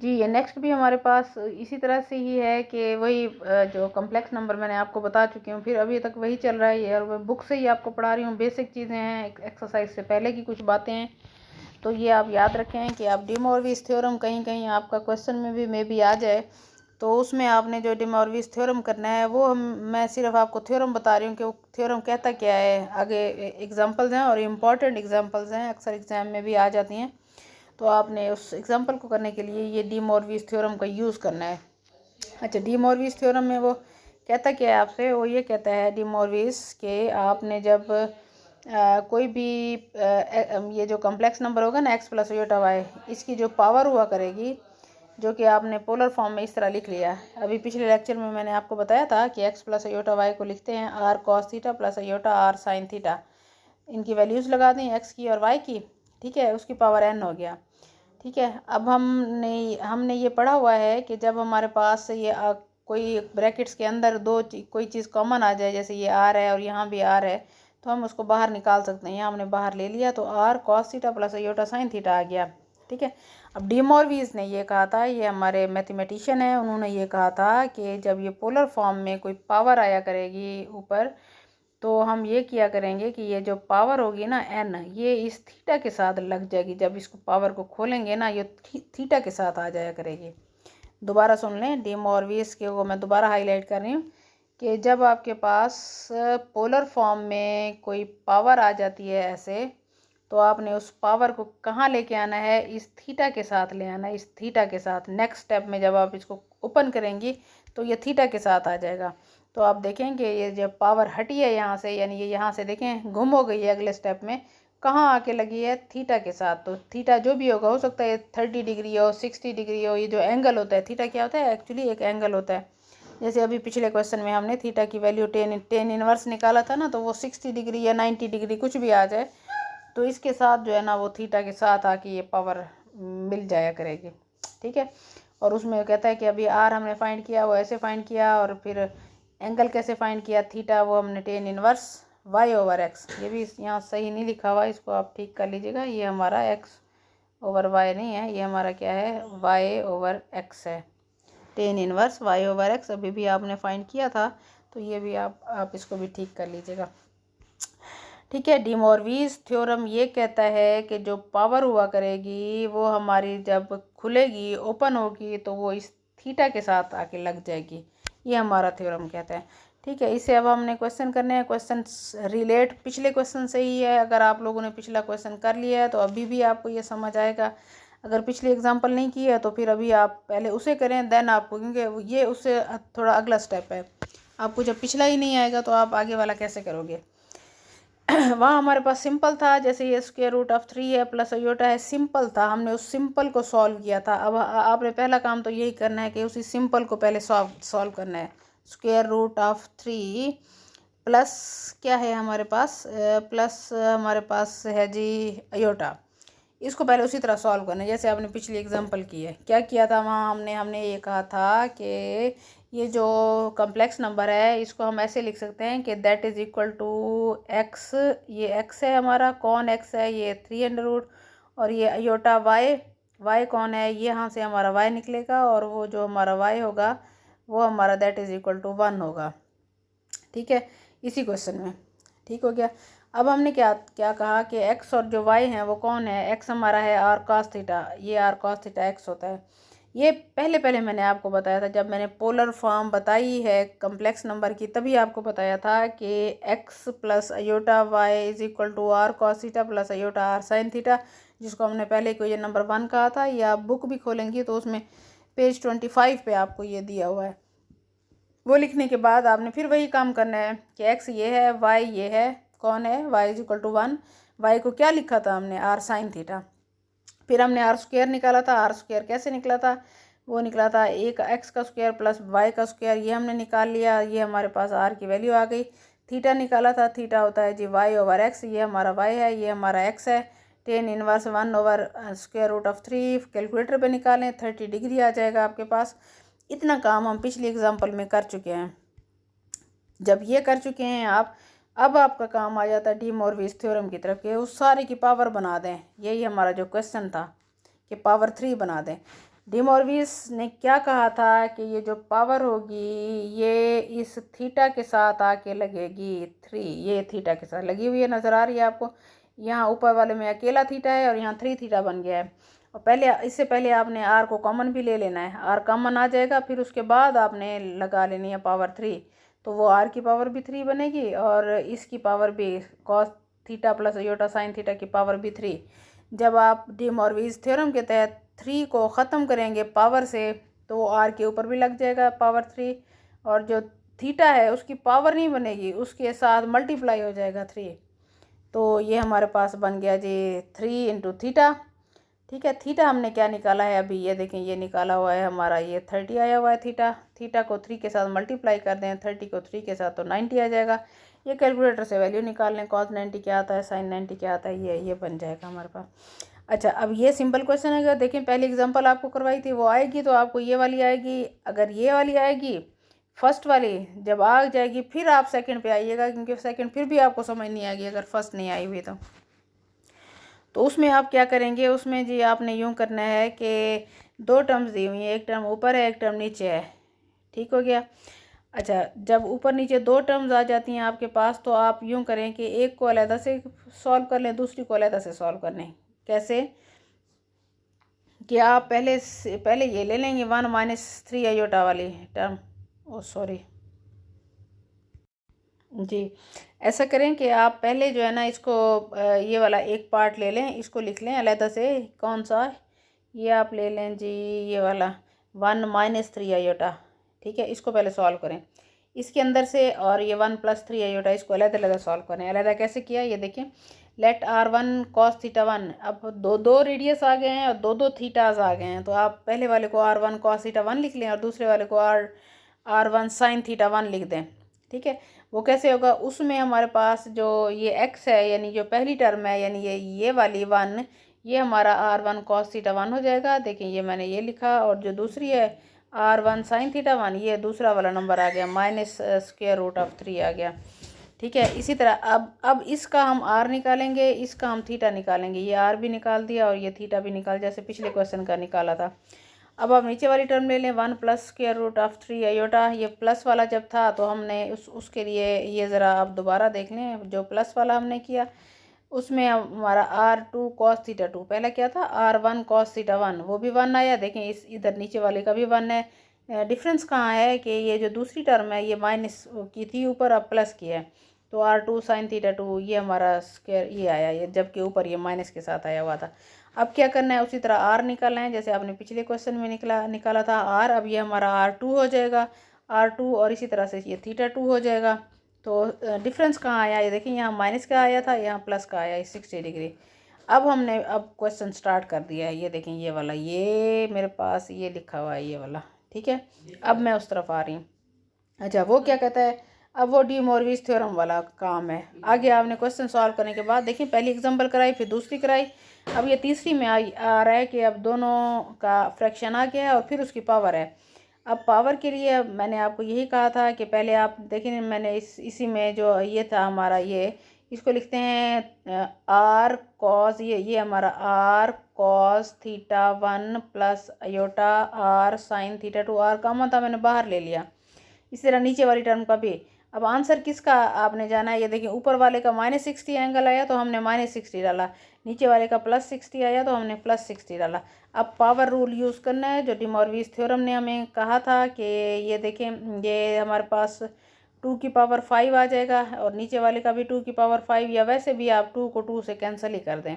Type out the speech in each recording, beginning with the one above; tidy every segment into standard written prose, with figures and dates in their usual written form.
जी, ये नेक्स्ट भी हमारे पास इसी तरह से ही है कि वही जो कॉम्प्लेक्स नंबर मैंने आपको बता चुकी हूँ, फिर अभी तक वही चल रहा है ये, और मैं बुक से ही आपको पढ़ा रही हूँ। बेसिक चीज़ें हैं, एक्सरसाइज से पहले की कुछ बातें हैं, तो ये आप याद रखें कि आप डी मॉर्विस थ्योरम कहीं कहीं आपका क्वेश्चन में भी मे बी आ जाए, तो उसमें आपने जो डी मॉर्विस थ्योरम करना है वो मैं सिर्फ आपको थ्योरम बता रही हूँ कि वो थ्योरम कहता क्या है। आगे एग्जांपल्स हैं और इम्पॉर्टेंट एग्जांपल्स हैं, अक्सर एग्जाम में भी आ जाती हैं, तो आपने उस एग्जांपल को करने के लिए ये डी मॉर्विस थ्योरम का यूज़ करना है। अच्छा, डी मॉर्विस थ्योरम में वो कहता क्या है आपसे, वो ये कहता है डी मॉर्विस के आपने जब कोई भी ये जो कॉम्प्लेक्स नंबर होगा ना एक्स प्लस योटा वाई, इसकी जो पावर हुआ करेगी, जो कि आपने पोलर फॉर्म में इस तरह लिख लिया। अभी पिछले लेक्चर में मैंने आपको बताया था कि एक्स प्लस योटा वाई को लिखते हैं r cos theta plus iota r sine theta. इनकी वैल्यूज़ लगा दें एक्स की और वाई की, ठीक है, उसकी पावर एन हो गया। ठीक है, अब हमने ये पढ़ा हुआ है कि जब हमारे पास ये कोई ब्रैकेट्स के अंदर कोई चीज़ कॉमन आ जाए, जैसे ये आर है और यहाँ भी आर है, तो हम उसको बाहर निकाल सकते हैं। यहाँ हमने बाहर ले लिया तो r cos theta plus iota sin theta आ गया। ठीक है, अब डी मॉर्विस ने ये कहा था, ये हमारे मैथमेटिशियन है, उन्होंने ये कहा था कि जब ये पोलर फॉर्म में कोई पावर आया करेगी ऊपर, तो हम ये किया करेंगे कि ये जो पावर होगी ना एन, ये इस थीटा के साथ लग जाएगी। जब इसको पावर को खोलेंगे ना, ये थीटा के साथ आ जाया करेगी। दोबारा सुन लें, डी मॉर्विस के वो मैं दोबारा हाईलाइट कर रही हूँ कि जब आपके पास पोलर फॉर्म में कोई पावर आ जाती है ऐसे, तो आपने उस पावर को कहाँ लेके आना है, इस थीटा के साथ ले आना है। इस थीटा के साथ नेक्स्ट स्टेप में जब आप इसको ओपन करेंगी तो ये थीटा के साथ आ जाएगा। तो आप देखेंगे ये जब पावर हटी है यहाँ से, यानी ये यहाँ से देखें गुम हो गई है, अगले स्टेप में कहाँ आके लगी है, थीटा के साथ। तो थीटा जो भी होगा, हो सकता है 30 डिग्री हो, 60 डिग्री हो। ये जो एंगल होता है, थीटा क्या होता है, एक्चुअली एक एंगल होता है। जैसे अभी पिछले क्वेश्चन में हमने थीटा की वैल्यू टेन इनवर्स निकाला था ना, तो वो 60 डिग्री या 90 डिग्री कुछ भी आ जाए, तो इसके साथ जो है ना वो थीटा के साथ आके ये पावर मिल जाया करेगी। ठीक है, और उसमें कहता है कि अभी आर हमने फाइंड किया, वो ऐसे फाइंड किया, और फिर एंगल कैसे फाइंड किया, थीटा, वो हमने tan inverse y over x. ये भी यहाँ सही नहीं लिखा हुआ, इसको आप ठीक कर लीजिएगा। ये हमारा एक्स ओवर वाई नहीं है, ये हमारा क्या है, वाई ओवर एक्स है। Tan inverse y over x अभी भी आपने फाइंड किया था, तो ये भी आप इसको भी ठीक कर लीजिएगा। ठीक है, डी मॉर्विस थ्योरम ये कहता है कि जो पावर हुआ करेगी वो हमारी जब खुलेगी, ओपन होगी, तो वो इस थीटा के साथ आके लग जाएगी। ये हमारा थ्योरम कहता है। ठीक है, इसे अब हमने क्वेश्चन करने हैं। क्वेश्चन रिलेट पिछले क्वेश्चन से ही है। अगर आप लोगों ने पिछला क्वेश्चन कर लिया है तो अभी भी आपको ये समझ आएगा। अगर पिछली एग्जाम्पल नहीं की है तो फिर अभी आप पहले उसे करें, देन आपको, क्योंकि ये उससे थोड़ा अगला स्टेप है। आपको जब पिछला ही नहीं आएगा तो आप आगे वाला कैसे करोगे। वहाँ हमारे पास सिंपल था, जैसे ये स्क्वायर रूट ऑफ 3 है प्लस अयोटा है, सिंपल था, हमने उस सिंपल को सॉल्व किया था। अब आपने पहला काम तो यही करना है कि उसी सिंपल को पहले सॉल्व करना है। स्क्वायर रूट ऑफ 3 प्लस क्या है हमारे पास, प्लस हमारे पास है जी अयोटा। इसको पहले उसी तरह सॉल्व करना है जैसे आपने पिछली एग्जांपल की है। क्या किया था वहाँ हमने ये कहा था कि ये जो कॉम्प्लेक्स नंबर है इसको हम ऐसे लिख सकते हैं कि that is equal to x, ये एक्स है हमारा, कौन एक्स है, ये 3 अंडर रूट, और ये अयोटा वाई, वाई कौन है, ये यहाँ से हमारा वाई निकलेगा, और वो जो हमारा वाई होगा वो हमारा दैट इज़ इक्वल टू 1 होगा। ठीक है, इसी क्वेश्चन में ठीक हो गया। अब हमने क्या क्या कहा कि x और जो y हैं वो कौन है, x हमारा है आर कॉस थीटा, ये आर कॉस थीटा x होता है। ये पहले मैंने आपको बताया था, जब मैंने पोलर फॉर्म बताई है कम्प्लेक्स नंबर की, तभी आपको बताया था कि x plus iota y is equal to r cos theta plus iota r sine theta, जिसको हमने पहले इक्वेशन नंबर 1 कहा था। ये आप बुक भी खोलेंगी तो उसमें पेज 25 पे आपको ये दिया हुआ है। वो लिखने के बाद आपने फिर वही काम करना है कि x ये है, y ये है, कौन है, y is equal to 1। Y को क्या लिखा था हमने, आर साइन थीटा। फिर हमने आर स्क्वायर निकाला था। आर स्क्वायर कैसे निकला था, वो निकला था एक एक्स का स्क्वायर प्लस वाई का स्क्वायर, ये हमने निकाल लिया। ये हमारे पास आर की वैल्यू आ गई। थीटा निकाला था, थीटा होता है जी वाई ओवर एक्स, ये हमारा वाई है, ये हमारा एक्स है। Tan inverse 1 over square root of 3, calculator पे निकालें, 30 डिग्री आ जाएगा आपके पास। इतना काम हम पिछली एग्जाम्पल में कर चुके हैं। जब ये कर चुके हैं आप, अब आपका काम आ जाता है डी मॉर्विस थ्योरम की तरफ के उस सारे की पावर बना दें। यही हमारा जो क्वेश्चन था कि पावर 3 बना दें। डिमॉर्विस ने क्या कहा था कि ये जो पावर होगी ये इस थीटा के साथ आके लगेगी 3, ये थीटा के साथ लगी हुई है, नज़र आ रही है आपको। यहाँ ऊपर वाले में अकेला थीटा है और यहाँ 3 थीटा बन गया है। और पहले इससे पहले आपने आर को कॉमन भी ले लेना है, आर कॉमन आ जाएगा, फिर उसके बाद आपने लगा लेनी है पावर 3, तो वो आर की पावर भी 3 बनेगी और इसकी पावर भी cos theta plus iota sine theta की पावर भी 3। जब आप डिमॉर्विस थ्योरम के तहत 3 को ख़त्म करेंगे पावर से तो वो आर के ऊपर भी लग जाएगा पावर 3, और जो थीटा है उसकी पावर नहीं बनेगी, उसके साथ मल्टीप्लाई हो जाएगा 3। तो ये हमारे पास बन गया जी 3 इंटू थीटा। ठीक है, थीटा हमने क्या निकाला है अभी, ये देखें, ये निकाला हुआ है हमारा, ये 30 आया हुआ है थीटा। थीटा को 3 के साथ मल्टीप्लाई कर दें, 30 को 3 के साथ तो 90 आ जाएगा। ये कैलकुलेटर से वैल्यू निकाल लें, कॉस 90 क्या आता है, साइन 90 क्या आता है, ये बन जाएगा हमारे पास। अच्छा, अब ये सिंपल क्वेश्चन है, देखें पहली एग्जांपल आपको करवाई थी वो आएगी तो आपको ये वाली आएगी। अगर ये वाली आएगी फर्स्ट वाली, जब आ जाएगी फिर आप सेकंड पे आइएगा, क्योंकि सेकंड फिर भी आपको समझ नहीं आएगी अगर फर्स्ट नहीं आई हुई तो उसमें आप क्या करेंगे, उसमें जी आपने यूँ करना है कि 2 टर्म्स दी हुई हैं, एक टर्म ऊपर है एक टर्म नीचे है, ठीक हो गया। अच्छा, जब ऊपर नीचे 2 टर्म्स आ जाती हैं आपके पास तो आप यूँ करें कि एक को अलहदा से सॉल्व कर लें, दूसरी को अलहदा से सॉल्व कर लें। कैसे कि आप पहले ये ले लेंगे 1 माइनस 3 आयोटा वाली टर्म, ओ सॉरी जी, ऐसा करें कि आप पहले जो है ना इसको ये वाला एक पार्ट ले लें, इसको लिख लें अलहदा से। कौन सा, ये आप ले लें जी, ये वाला 1 माइनस 3 आयोटा, ठीक है, इसको पहले सॉल्व करें इसके अंदर से, और ये 1 प्लस 3 आयोटा इसको अलहदा अलहदा सॉल्व करें। अलहदा कैसे किया ये देखें, लेट R1 कॉस थीटा 1, अब दो रेडियस आ गए हैं और दो थीटाज आ गए हैं, तो आप पहले वाले को R1 कॉस थीटा 1 लिख लें और दूसरे वाले को R1 साइन थीटा 1 लिख दें। ठीक है, वो कैसे होगा, उसमें हमारे पास जो ये x है यानी जो पहली टर्म है यानी ये वाली 1, ये हमारा R1 कॉस थीटा 1 हो जाएगा। देखिए ये मैंने ये लिखा, और जो दूसरी है R1 साइन थीटा 1, ये दूसरा वाला नंबर आ गया, माइनस स्क्वायर रूट ऑफ 3 आ गया। ठीक है, इसी तरह अब इसका हम r निकालेंगे, इसका हम थीटा निकालेंगे। ये r भी निकाल दिया और ये थीटा भी निकाल, जैसे पिछले क्वेश्चन का निकाला था। अब आप नीचे वाली टर्म ले लें, 1 plus square root of 3 iota. ये प्लस वाला जब था तो हमने उसके लिए ये ज़रा आप दोबारा देख लें, जो प्लस वाला हमने किया उसमें हमारा R2 कॉस थीटा 2, पहला क्या था R1 कॉस थीटा 1, वो भी 1 आया। देखें इस इधर नीचे वाले का भी 1 है। डिफरेंस कहाँ है कि ये जो दूसरी टर्म है ये माइनस की थी ऊपर, अब प्लस की है, तो R2 साइन थीटा 2 ये हमारा स्क्वायर ये आया, ये जबकि ऊपर ये माइनस के साथ आया हुआ था। अब क्या करना है, उसी तरह R निकालना है जैसे आपने पिछले क्वेश्चन में निकाला था R। अब ये हमारा R2 हो जाएगा, R2, और इसी तरह से ये थीटा 2 हो जाएगा। तो डिफरेंस कहाँ आया, ये देखिए यहाँ माइनस का आया था, यहाँ प्लस का आया, 60 डिग्री। अब हमने क्वेश्चन स्टार्ट कर दिया है, ये देखें ये वाला, ये मेरे पास ये लिखा हुआ है ये वाला। ठीक है, अब मैं उस तरफ आ रही हूँ। अच्छा, वो क्या कहता है, अब वो डिमॉर्विस थ्योरम वाला काम है। आगे आपने क्वेश्चन सॉल्व करने के बाद देखिए पहली एग्जांपल कराई फिर दूसरी कराई, अब ये तीसरी में आ रहा है कि अब दोनों का फ्रैक्शन आ गया है और फिर उसकी पावर है। अब पावर के लिए मैंने आपको यही कहा था कि पहले आप देखें, मैंने इसी में जो ये था हमारा, ये इसको लिखते हैं आर कॉस, ये हमारा r cos theta 1 plus iota r sine theta 2, r common था मैंने बाहर ले लिया। इसी तरह नीचे वाली टर्म का भी। अब आंसर किसका आपने जाना है, ये देखिए ऊपर वाले का -60 एंगल आया तो हमने -60 डाला, नीचे वाले का +60 आया तो हमने +60 डाला। अब पावर रूल यूज़ करना है जो डिमॉर्विस थ्योरम ने हमें कहा था कि ये देखें, ये हमारे पास 2 की पावर 5 आ जाएगा और नीचे वाले का भी 2 की पावर 5, या वैसे भी आप 2 को 2 से कैंसिल ही कर दें।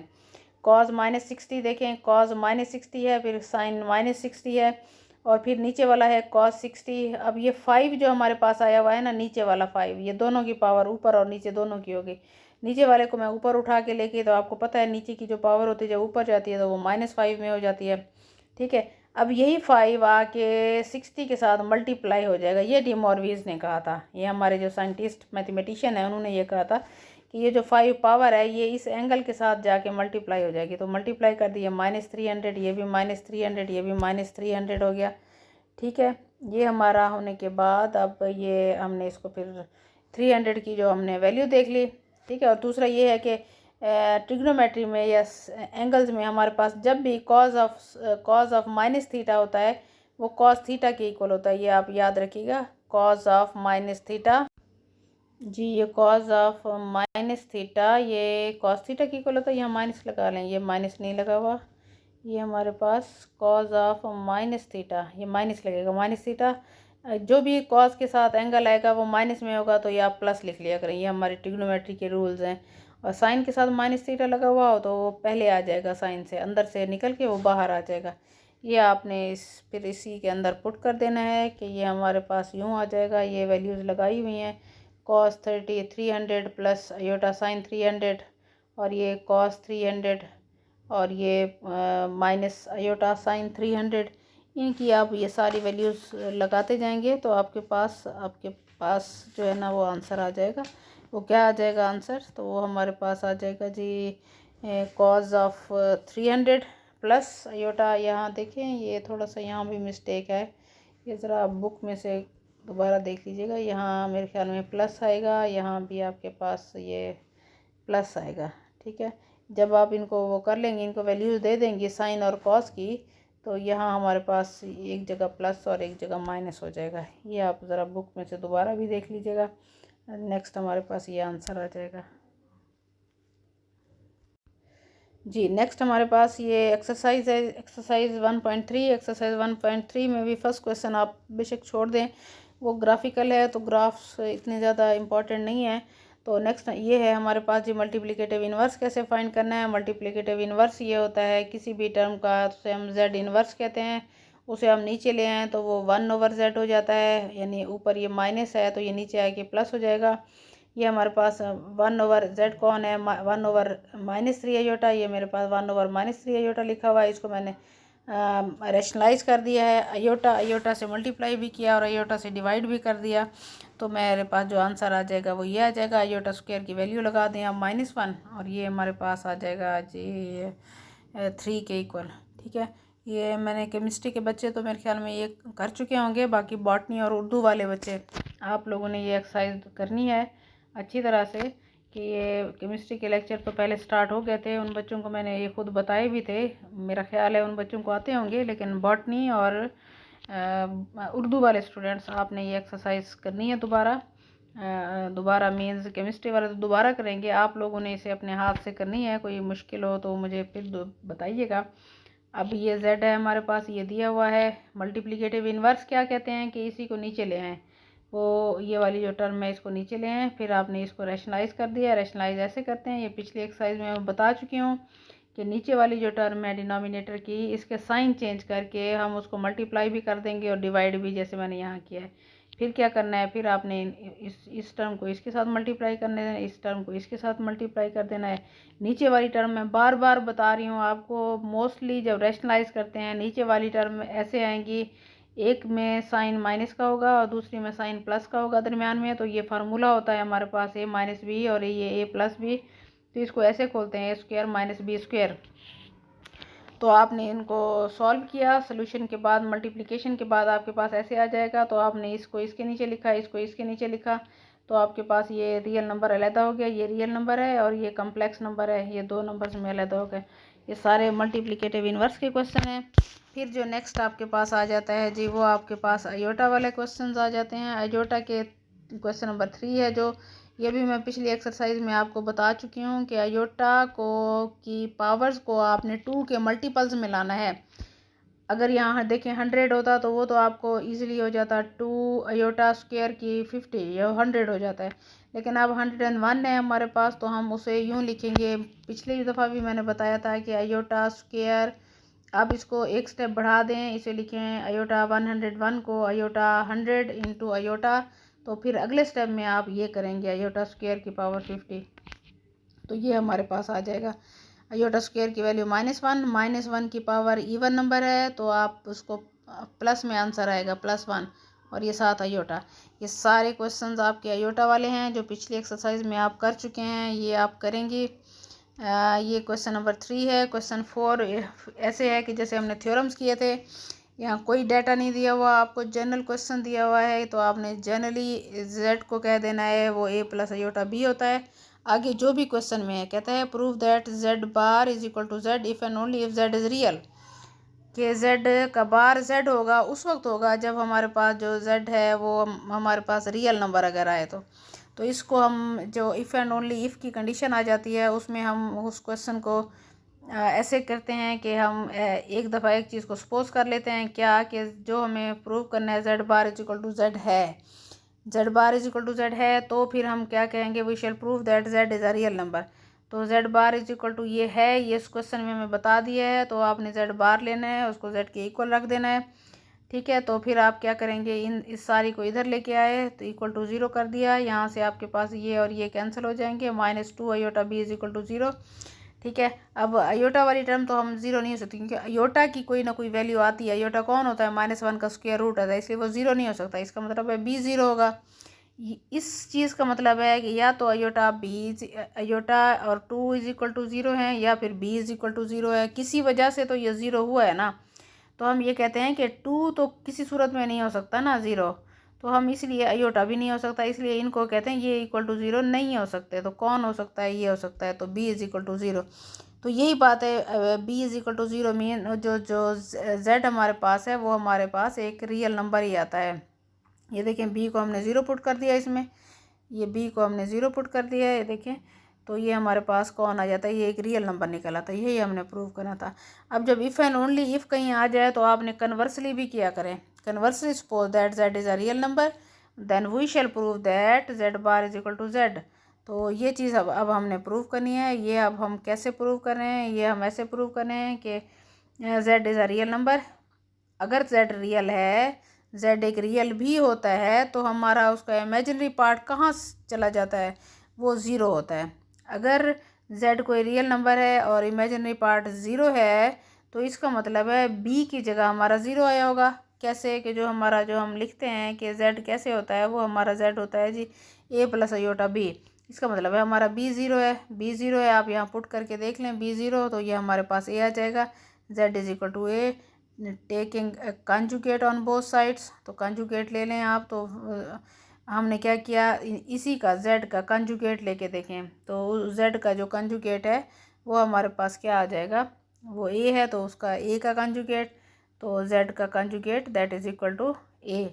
कॉज -60 देखें, कॉज -60 है, फिर साइन -60 है, और फिर नीचे वाला है cos 60। अब ये 5 जो हमारे पास आया हुआ है ना, नीचे वाला 5, ये दोनों की पावर ऊपर और नीचे दोनों की होगी। नीचे वाले को मैं ऊपर उठा के लेके, तो आपको पता है नीचे की जो पावर होती है जब ऊपर जाती है तो वो -5 में हो जाती है। ठीक है, अब यही 5 आके 60 के साथ मल्टीप्लाई हो जाएगा, ये डिमॉर्विस ने कहा था। ये हमारे जो साइंटिस्ट मैथमेटिशियन है उन्होंने ये कहा था कि ये जो 5 पावर है ये इस एंगल के साथ जाके मल्टीप्लाई हो जाएगी। तो मल्टीप्लाई कर दिए, -300, ये भी -300, ये भी -300 हो गया। ठीक है, ये हमारा होने के बाद अब ये हमने इसको फिर 300 की जो हमने वैल्यू देख ली। ठीक है, और दूसरा ये है कि ट्रिग्नोमेट्री में या एंगल्स में हमारे पास जब भी कॉज ऑफ माइनस थीटा होता है वो कॉस थीटा के इक्वल होता है। ये आप याद रखिएगा, कॉज ऑफ माइनस थीटा। जी, ये कॉज ऑफ माइनस थीटा ये कॉस थीटा की इक्वल होता है। यहाँ माइनस लगा लें, ये माइनस नहीं लगा हुआ। ये हमारे पास कॉज ऑफ माइनस थीटा, ये माइनस लगेगा। माइनस थीटा जो भी कॉस के साथ एंगल आएगा वो माइनस में होगा, तो ये आप प्लस लिख लिया करें। ये हमारे ट्रिग्नोमेट्री के रूल्स हैं। और साइन के साथ माइनस थीटा लगा हुआ हो तो वो पहले आ जाएगा, साइन से अंदर से निकल के वो बाहर आ जाएगा। ये आपने फिर इसी के अंदर पुट कर देना है कि ये हमारे पास यूँ आ जाएगा। ये वैल्यूज़ लगाई हुई हैं, कॉस 300 प्लस अयोटा साइन 300, और ये कॉस 300 और ये माइनस अयोटा साइन 300। इनकी आप ये सारी वैल्यूज़ लगाते जाएंगे तो आपके पास जो है ना वो आंसर आ जाएगा। वो क्या आ जाएगा आंसर, तो वो हमारे पास आ जाएगा जी कॉज ऑफ 300 प्लस अयोटा। यहाँ देखें, ये थोड़ा सा यहाँ भी मिस्टेक है, ये ज़रा आप बुक में से दोबारा देख लीजिएगा। यहाँ मेरे ख्याल में प्लस आएगा, यहाँ भी आपके पास ये प्लस आएगा। ठीक है, जब आप इनको वो कर लेंगे, इनको वैल्यूज़ दे देंगे साइन और कॉस की, तो यहाँ हमारे पास एक जगह प्लस और एक जगह माइनस हो जाएगा। ये आप ज़रा बुक में से दोबारा भी देख लीजिएगा। नेक्स्ट हमारे पास ये आंसर आ जाएगा जी। नेक्स्ट हमारे पास ये एक्सरसाइज है, एक्सरसाइज 1.3। एक्सरसाइज 1.3 में भी फर्स्ट क्वेश्चन आप बेशक छोड़ दें, वो ग्राफिकल है तो ग्राफ्स इतने ज़्यादा इम्पॉर्टेंट नहीं है। तो नेक्स्ट ये है हमारे पास जी, मल्टीप्लिकेटिव इन्वर्स कैसे फाइंड करना है। मल्टीप्लिकेटिव इन्वर्स ये होता है किसी भी टर्म का, उसे हम z इन्वर्स कहते हैं। उसे हम नीचे ले आएँ तो वो 1/z हो जाता है, यानी ऊपर ये माइनस है तो ये नीचे आके प्लस हो जाएगा। ये हमारे पास 1/z कौन है, 1/-3 अयोटा। ये मेरे पास 1/-3 अयोटा लिखा हुआ है। इसको मैंने रैशनलाइज कर दिया है, अयोटा से मल्टीप्लाई भी किया और अयोटा से डिवाइड भी कर दिया। तो मेरे पास जो आंसर आ जाएगा वो ये आ जाएगा। अयोटा स्क्वायर की वैल्यू लगा दें आप -1, और ये हमारे पास आ जाएगा जी 3 के इक्वल। ठीक है, ये मैंने केमिस्ट्री के बच्चे तो मेरे ख्याल में ये कर चुके होंगे, बाकी बॉटनी और उर्दू वाले बच्चे आप लोगों ने ये एक्सरसाइज करनी है अच्छी तरह से। कि ये केमिस्ट्री के लेक्चर तो पहले स्टार्ट हो गए थे, उन बच्चों को मैंने ये खुद बताए भी थे। मेरा ख्याल है उन बच्चों को आते होंगे, लेकिन बॉटनी और उर्दू वाले स्टूडेंट्स आपने ये एक्सरसाइज करनी है दोबारा मीन्स केमिस्ट्री वाले तो दोबारा करेंगे, आप लोगों ने इसे अपने हाथ से करनी है। कोई मुश्किल हो तो मुझे फिर बताइएगा। अब ये z है हमारे पास, ये दिया हुआ है। मल्टीप्लिकेटिव इन्वर्स क्या कहते हैं कि इसी को नीचे ले आएँ, वो ये वाली जो टर्म है इसको नीचे ले आएँ। फिर आपने इसको रैशनलाइज कर दिया। रैशनलाइज ऐसे करते हैं, ये पिछली एक्सरसाइज में मैं बता चुकी हूँ कि नीचे वाली जो टर्म है डिनोमिनेटर की, इसके साइन चेंज करके हम उसको मल्टीप्लाई भी कर देंगे और डिवाइड भी, जैसे मैंने यहाँ किया है। फिर क्या करना है, फिर आपने इस टर्म को इसके साथ मल्टीप्लाई करना है, इस टर्म को इसके साथ मल्टीप्लाई कर देना है। नीचे वाली टर्म मैं बार बार बता रही हूँ आपको, मोस्टली जब रैशनलाइज करते हैं नीचे वाली टर्म ऐसे आएंगी, एक में साइन माइनस का होगा और दूसरी में साइन प्लस का होगा दरमियान में। तो ये फार्मूला होता है हमारे पास a-b और ये a+b। तो इसको ऐसे खोलते हैं a² - b²। तो आपने इनको सॉल्व किया, सोल्यूशन के बाद मल्टीप्लिकेशन के बाद आपके पास ऐसे आ जाएगा। तो आपने इसको इसके नीचे लिखा, इसको इसके नीचे लिखा, तो आपके पास ये रियल नंबर अलहदा हो गया। ये रियल नंबर है और ये कम्प्लेक्स नंबर है, ये दो नंबर्स में अलहदा हो गए। ये सारे मल्टीप्लिकेटिव इन्वर्स के क्वेश्चन हैं। फिर जो नेक्स्ट आपके पास आ जाता है जी, वो आपके पास अयोटा वाले क्वेश्चन आ जाते हैं। अयोटा के क्वेश्चन नंबर 3 है जो, ये भी मैं पिछली एक्सरसाइज में आपको बता चुकी हूँ कि अयोटा को की पावर्स को आपने 2 के मल्टीपल्स में लाना है। अगर यहाँ देखें 100 होता तो वो तो आपको इजीली हो जाता 2 अयोटा स्क्वायर की 50, ये 100 हो जाता है। लेकिन अब 101 है हमारे पास, तो हम उसे यूँ लिखेंगे। पिछली दफ़ा भी मैंने बताया था कि अयोटा स्क्वायर, आप इसको एक स्टेप बढ़ा दें, इसे लिखें अयोटा 101 को अयोटा 100 इंटू अयोटा। तो फिर अगले स्टेप में आप ये करेंगे अयोटा स्क्वायर की पावर 50। तो ये हमारे पास आ जाएगा अयोटा स्क्वायर की वैल्यू -1 की पावर इवन नंबर है, तो आप उसको प्लस में आंसर आएगा +1 और ये 7 अयोटा। ये सारे क्वेश्चंस आपके अयोटा वाले हैं जो पिछली एक्सरसाइज में आप कर चुके हैं, ये आप करेंगे। ये क्वेश्चन नंबर 3 है। क्वेश्चन 4 ऐसे है कि जैसे हमने थ्योरम्स किए थे, यहाँ कोई डाटा नहीं दिया हुआ, आपको जनरल क्वेश्चन दिया हुआ है। तो आपने जनरली z को कह देना है वो a+ अयोटा b होता है। आगे जो भी क्वेश्चन में है, कहता है prove that z bar is equal to z if and only if z is real. कि जेड का बार जेड होगा उस वक्त होगा जब हमारे पास जो जेड है वो हमारे पास रियल नंबर अगर आए तो इसको हम जो इफ़ एंड ओनली इफ़ की कंडीशन आ जाती है उसमें हम उस क्वेश्चन को ऐसे करते हैं कि हम एक दफ़ा एक चीज़ को सपोज कर लेते हैं क्या कि जो हमें प्रूव करना है z bar is equal to z है, z bar is equal to z है, तो फिर हम क्या कहेंगे, we shall prove that z is a real number. तो z bar is equal to ये है, ये इस क्वेश्चन में हमें बता दिया है, तो आपने जेड बार लेना है, उसको जेड के इक्वल रख देना है। ठीक है, तो फिर आप क्या करेंगे, इस सारी को इधर लेके आए तो इक्वल टू ज़ीरो कर दिया। यहाँ से आपके पास ये और ये कैंसिल हो जाएंगे, -2 iota b is equal to zero. ठीक है, अब अयोटा वाली टर्म तो हम ज़ीरो नहीं हो सकती क्योंकि अयोटा की कोई ना कोई वैल्यू आती है। अयोटा कौन होता है, -1 का स्क्वायर रूट होता है, इसलिए वो ज़ीरो नहीं हो सकता। इसका मतलब है बी ज़ीरो होगा। इस चीज़ का मतलब है कि या तो अयोटा अयोटा और 2 इज इक्वल टू ज़ीरो है, या फिर b is equal to zero है। किसी वजह से तो ये ज़ीरो हुआ है ना, तो हम ये कहते हैं कि 2 तो किसी सूरत में नहीं हो सकता ना ज़ीरो, तो हम इसलिए अयोटा भी नहीं हो सकता, इसलिए इनको कहते हैं ये इक्वल टू ज़ीरो नहीं हो सकते। तो कौन हो सकता है, ये हो सकता है, तो B is equal to zero. तो यही बात है, B is equal to zero mean जो जो जेड हमारे पास है वो हमारे पास एक रियल नंबर ही आता है। ये देखें, बी को हमने ज़ीरो पुट कर दिया इसमें, ये बी को हमने ज़ीरो पुट कर दिया है, ये देखें, तो ये हमारे पास कौन आ जाता है, ये एक रियल नंबर निकल आता है। यही हमने प्रूव करना था। अब जब इफ़ एंड ओनली इफ़ कहीं आ जाए तो आपने कन्वर्सली भी किया करें। Conversely suppose that z is a real number, then we shall prove that z bar is equal to z. तो ये चीज़ अब हमने प्रूव करनी है। ये अब हम कैसे प्रूव कर रहे हैं, ये हम ऐसे प्रूव कर रहे हैं कि Z is a real number. अगर जेड रियल है, जेड एक रियल भी होता है, तो हमारा उसका इमेजिनरी पार्ट कहाँ चला जाता है, वो ज़ीरो होता है। अगर जेड कोई रियल नंबर है और इमेजिनरी पार्ट ज़ीरो है, तो इसका मतलब है बी की जगह हमारा ज़ीरो आया होगा। कैसे कि जो हम लिखते हैं कि जेड कैसे होता है, वो हमारा जेड होता है जी ए प्लस अयोटा बी। इसका मतलब है हमारा बी ज़ीरो है, बी ज़ीरो है। आप यहाँ पुट करके देख लें, बी ज़ीरो, तो ये हमारे पास ए आ जाएगा। Z is equal to a, taking conjugate on both sides. तो कंजुगेट ले लें आप, तो हमने क्या किया, इसी का जेड का कंजुगेट लेके देखें, तो जेड का जो कंजुगेट है वो हमारे पास क्या आ जाएगा, वो ए है, तो उसका ए का कंजुगेट, तो जेड का conjugate that is equal to a.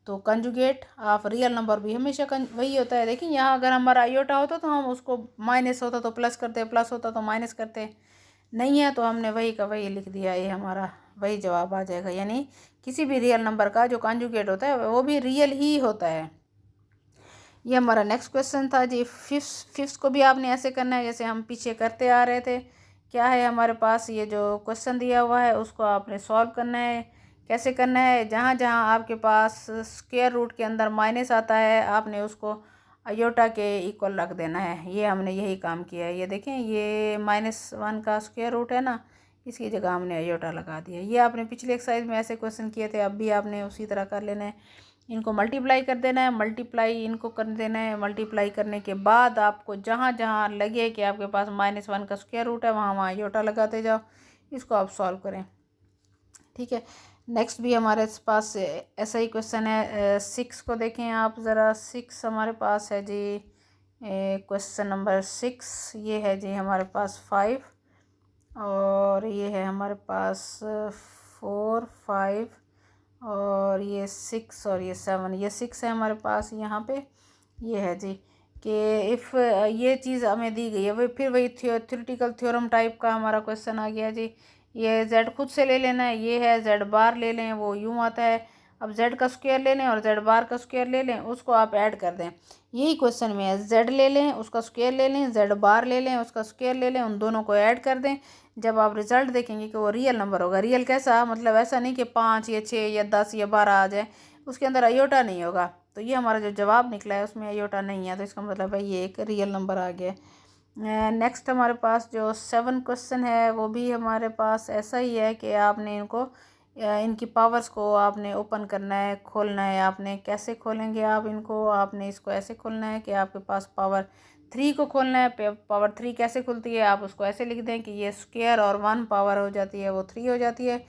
तो कंजुगेट ऑफ रियल नंबर भी हमेशा वही होता है। देखिए, यहाँ अगर हमारा आयोटा होता तो हम उसको माइनस होता तो प्लस करते, प्लस होता तो माइनस करते, नहीं है तो हमने वही का वही लिख दिया, ये हमारा वही जवाब आ जाएगा। यानी किसी भी रियल नंबर का जो कॉन्जुगेट होता है वो भी रियल ही होता है। ये हमारा नेक्स्ट क्वेश्चन था जी। फिफ्थ को भी आपने ऐसे करना है जैसे हम पीछे करते आ रहे थे। क्या है हमारे पास, ये जो क्वेश्चन दिया हुआ है उसको आपने सॉल्व करना है। कैसे करना है, जहाँ जहाँ आपके पास स्क्वायर रूट के अंदर माइनस आता है आपने उसको अयोटा के इक्वल रख देना है। ये हमने यही काम किया है। ये देखें, ये -1 का स्क्वायर रूट है ना, इसकी जगह हमने अयोटा लगा दिया। ये आपने पिछले एक्सरसाइज में ऐसे क्वेश्चन किए थे, अब भी आपने उसी तरह कर लेना है। इनको मल्टीप्लाई कर देना है, मल्टीप्लाई इनको कर देना है। मल्टीप्लाई करने के बाद आपको जहाँ जहाँ लगे कि आपके पास -1 का स्क्वायर रूट है, वहाँ वहाँ अयोटा लगाते जाओ। इसको आप सॉल्व करें। ठीक है, नेक्स्ट भी हमारे पास ऐसा ही क्वेश्चन है। 6 को देखें आप ज़रा। 6 हमारे पास है जी, क्वेश्चन नंबर 6 ये है जी हमारे पास 5, और ये है हमारे पास 4, 5, और ये 6 और ये 7। ये 6 है हमारे पास यहाँ पे। ये है जी कि इफ़ ये चीज़ हमें दी गई है, वही फिर वही थ्योरेटिकल थ्योरम टाइप का हमारा क्वेश्चन आ गया जी। ये जेड खुद से ले लेना है, ये है जेड बार ले लें, वो यूँ आता है। अब जेड का स्क्वायर ले लें और जेड बार का स्क्वायर ले लें, उसको आप ऐड कर दें। यही क्वेश्चन में है, जेड ले लें उसका स्क्वायर ले लें, जेड बार ले लें उसका स्क्वायर ले लें, उन दोनों को ऐड कर दें। जब आप रिजल्ट देखेंगे कि वो रियल नंबर होगा। रियल कैसा, मतलब ऐसा नहीं कि 5 या 6 या 10 या 12 आ जाए, उसके अंदर अयोटा नहीं होगा। तो ये हमारा जो जवाब निकला है उसमें अयोटा नहीं है, तो इसका मतलब है ये एक रियल नंबर आ गया। नेक्स्ट हमारे पास जो 7 क्वेश्चन है वो भी हमारे पास ऐसा ही है कि आपने इनकी पावर्स को आपने ओपन करना है, खोलना है। आपने कैसे खोलेंगे आप इनको, आपने इसको ऐसे खोलना है कि आपके पास पावर 3 को खोलना है। पावर 3 कैसे खुलती है, आप उसको ऐसे लिख दें कि ये स्क्वायर और 1 पावर हो जाती है, वो 3 हो जाती है।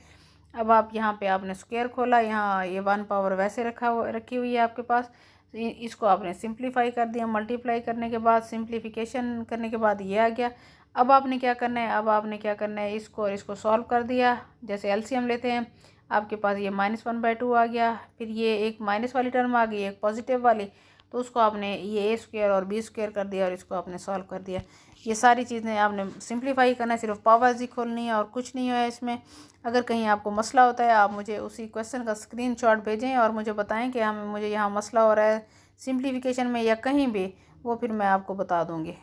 अब आप यहाँ पे आपने स्क्वायर खोला, यहाँ ये 1 पावर वैसे रखी हुई है आपके पास। तो इसको आपने सिंप्लीफाई कर दिया, मल्टीप्लाई करने के बाद सिंप्लीफिकेशन करने के बाद ये आ गया। अब आपने क्या करना है, अब आपने क्या करना है, इसको और इसको सॉल्व कर दिया। जैसे एलसीएम लेते हैं, आपके पास ये -1/2 आ गया, फिर ये एक माइनस वाली टर्म आ गई, एक पॉजिटिव वाली, तो उसको आपने ये ए स्क्वायर और बी स्क्वायर कर दिया और इसको आपने सॉल्व कर दिया। ये सारी चीज़ें आपने सिंप्लीफाई करना है, सिर्फ पावर्स ही खोलनी है और कुछ नहीं है इसमें। अगर कहीं आपको मसला होता है, आप मुझे उसी क्वेश्चन का स्क्रीनशॉट भेजें और मुझे बताएं कि मुझे यहाँ मसला हो रहा है सिंप्लीफिकेशन में या कहीं भी, वो फिर मैं आपको बता दूँगी।